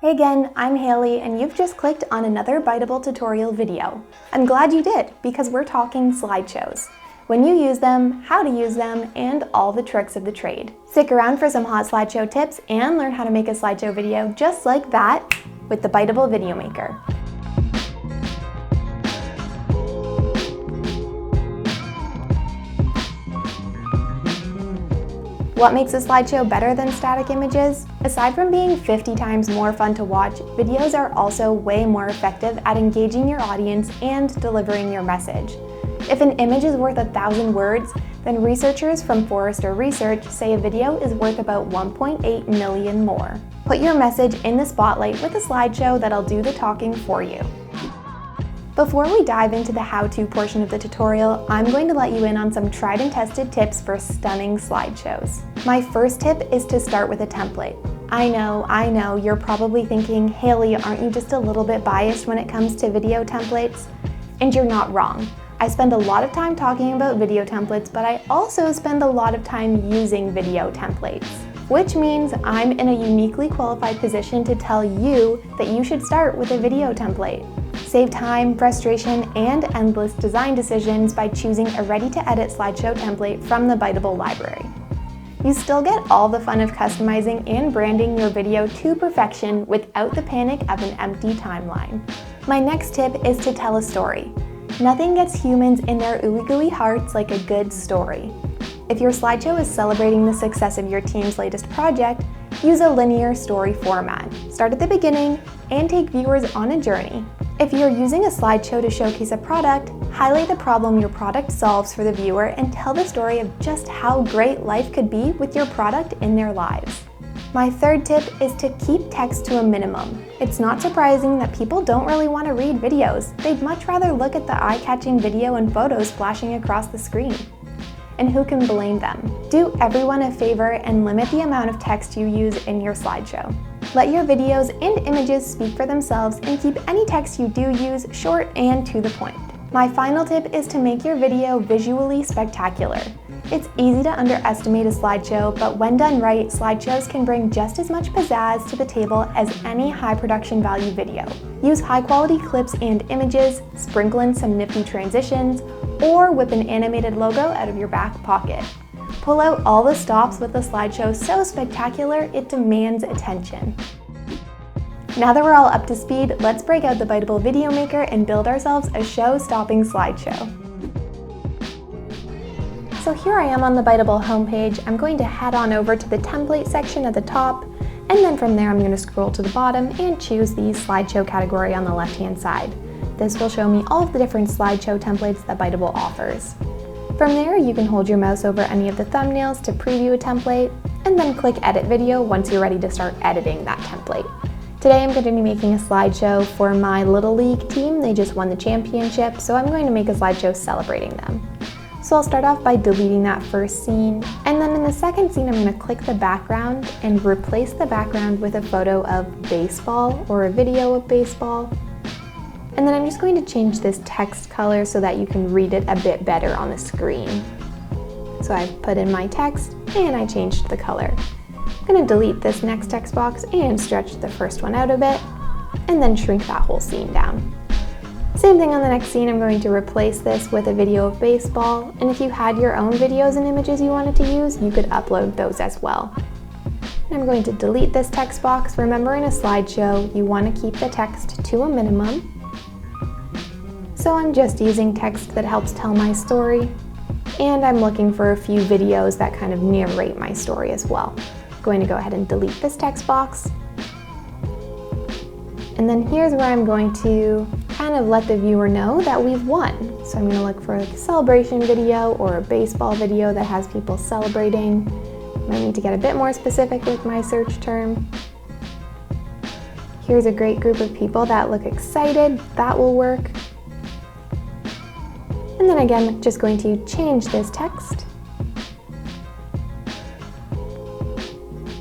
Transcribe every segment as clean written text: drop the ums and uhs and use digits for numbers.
Hey again, I'm Haley, and you've just clicked on another Biteable tutorial video. I'm glad you did, because we're talking slideshows. When you use them, how to use them, and all the tricks of the trade. Stick around for some hot slideshow tips and learn how to make a slideshow video just like that with the Biteable Video Maker. What makes a slideshow better than static images? Aside from being 50 times more fun to watch, videos are also way more effective at engaging your audience and delivering your message. If an image is worth 1,000 words, then researchers from Forrester Research say a video is worth about 1.8 million more. Put your message in the spotlight with a slideshow that'll do the talking for you. Before we dive into the how-to portion of the tutorial, I'm going to let you in on some tried and tested tips for stunning slideshows. My first tip is to start with a template. I know, you're probably thinking, Haley, aren't you just a little bit biased when it comes to video templates? And you're not wrong. I spend a lot of time talking about video templates, but I also spend a lot of time using video templates, which means I'm in a uniquely qualified position to tell you that you should start with a video template. Save time, frustration, and endless design decisions by choosing a ready-to-edit slideshow template from the Biteable library. You still get all the fun of customizing and branding your video to perfection without the panic of an empty timeline. My next tip is to tell a story. Nothing gets humans in their ooey-gooey hearts like a good story. If your slideshow is celebrating the success of your team's latest project, use a linear story format. Start at the beginning and take viewers on a journey. If you're using a slideshow to showcase a product, highlight the problem your product solves for the viewer and tell the story of just how great life could be with your product in their lives. My third tip is to keep text to a minimum. It's not surprising that people don't really want to read videos. They'd much rather look at the eye-catching video and photos flashing across the screen. And who can blame them? Do everyone a favor and limit the amount of text you use in your slideshow. Let your videos and images speak for themselves and keep any text you do use short and to the point. My final tip is to make your video visually spectacular. It's easy to underestimate a slideshow, but when done right, slideshows can bring just as much pizzazz to the table as any high production value video. Use high quality clips and images, sprinkle in some nifty transitions, or whip an animated logo out of your back pocket. Pull out all the stops with a slideshow so spectacular it demands attention. Now that we're all up to speed, let's break out the Biteable Video Maker and build ourselves a show-stopping slideshow. So here I am on the Biteable homepage. I'm going to head on over to the template section at the top, and then from there I'm going to scroll to the bottom and choose the slideshow category on the left-hand side. This will show me all of the different slideshow templates that Biteable offers. From there, you can hold your mouse over any of the thumbnails to preview a template, and then click Edit Video once you're ready to start editing that template. Today I'm going to be making a slideshow for my Little League team. They just won the championship, so I'm going to make a slideshow celebrating them. So I'll start off by deleting that first scene, and then in the second scene I'm going to click the background and replace the background with a photo of baseball or a video of baseball. And then I'm just going to change this text color so that you can read it a bit better on the screen. So I've put in my text and I changed the color. I'm going to delete this next text box and stretch the first one out a bit, and then shrink that whole scene down. Same thing on the next scene, I'm going to replace this with a video of baseball, and if you had your own videos and images you wanted to use, you could upload those as well. And I'm going to delete this text box. Remember, in a slideshow, you want to keep the text to a minimum. So I'm just using text that helps tell my story, and I'm looking for a few videos that kind of narrate my story as well. I'm going to go ahead and delete this text box. And then here's where I'm going to kind of let the viewer know that we've won. So I'm going to look for a celebration video or a baseball video that has people celebrating. Might need to get a bit more specific with my search term. Here's a great group of people that look excited. That will work. And then again, just going to change this text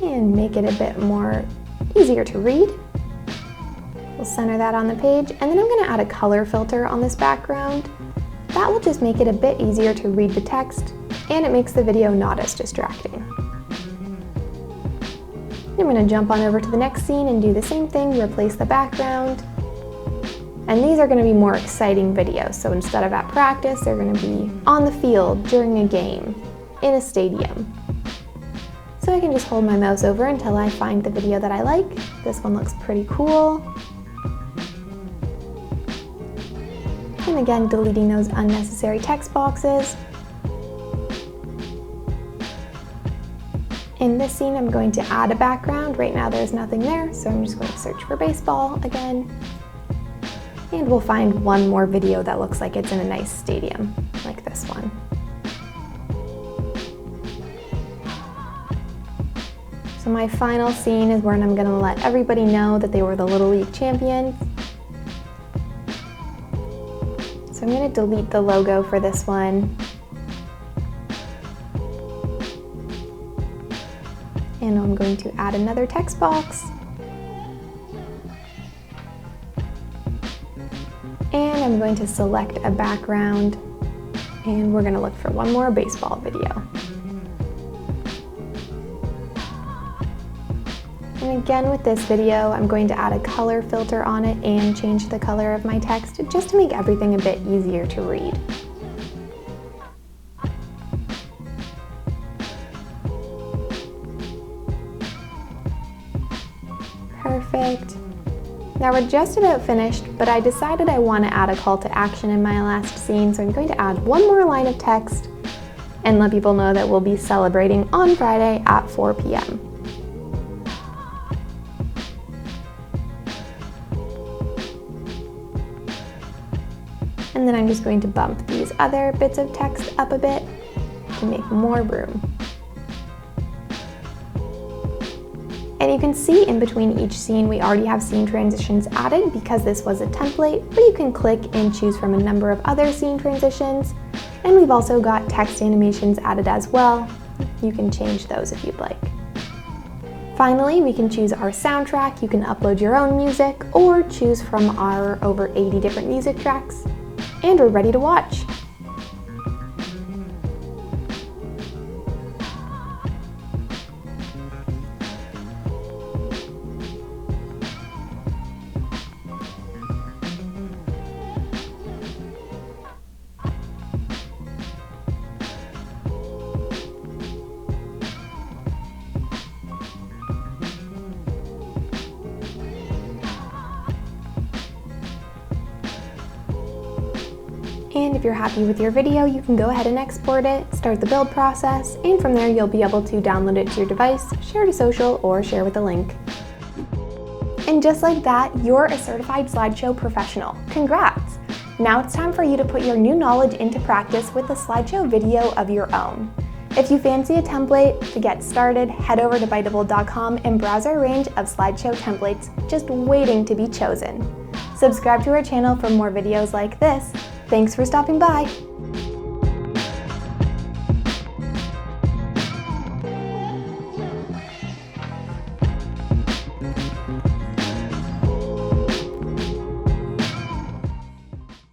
and make it a bit more easier to read. We'll center that on the page, and then I'm going to add a color filter on this background. That will just make it a bit easier to read the text, and it makes the video not as distracting. I'm going to jump on over to the next scene and do the same thing, replace the background. And these are going to be more exciting videos, so instead of at practice, they're going to be on the field, during a game, in a stadium. So I can just hold my mouse over until I find the video that I like. This one looks pretty cool. And again, deleting those unnecessary text boxes. In this scene, I'm going to add a background. Right now there's nothing there, so I'm just going to search for baseball again. And we'll find one more video that looks like it's in a nice stadium, like this one. So my final scene is when I'm going to let everybody know that they were the Little League champions. So I'm going to delete the logo for this one. And I'm going to add another text box. And I'm going to select a background, and we're going to look for one more baseball video. And again with this video, I'm going to add a color filter on it and change the color of my text just to make everything a bit easier to read. Perfect. Now we're just about finished, but I decided I want to add a call to action in my last scene, so I'm going to add one more line of text and let people know that we'll be celebrating on Friday at 4 p.m. And then I'm just going to bump these other bits of text up a bit to make more room. And you can see in between each scene we already have scene transitions added because this was a template, but you can click and choose from a number of other scene transitions. And we've also got text animations added as well. You can change those if you'd like. Finally, we can choose our soundtrack. You can upload your own music or choose from our over 80 different music tracks. And we're ready to watch. And if you're happy with your video, you can go ahead and export it, start the build process, and from there you'll be able to download it to your device, share to social, or share with a link. And just like that, you're a certified slideshow professional. Congrats! Now it's time for you to put your new knowledge into practice with a slideshow video of your own. If you fancy a template to get started, head over to Biteable.com and browse our range of slideshow templates just waiting to be chosen. Subscribe to our channel for more videos like this. Thanks for stopping by.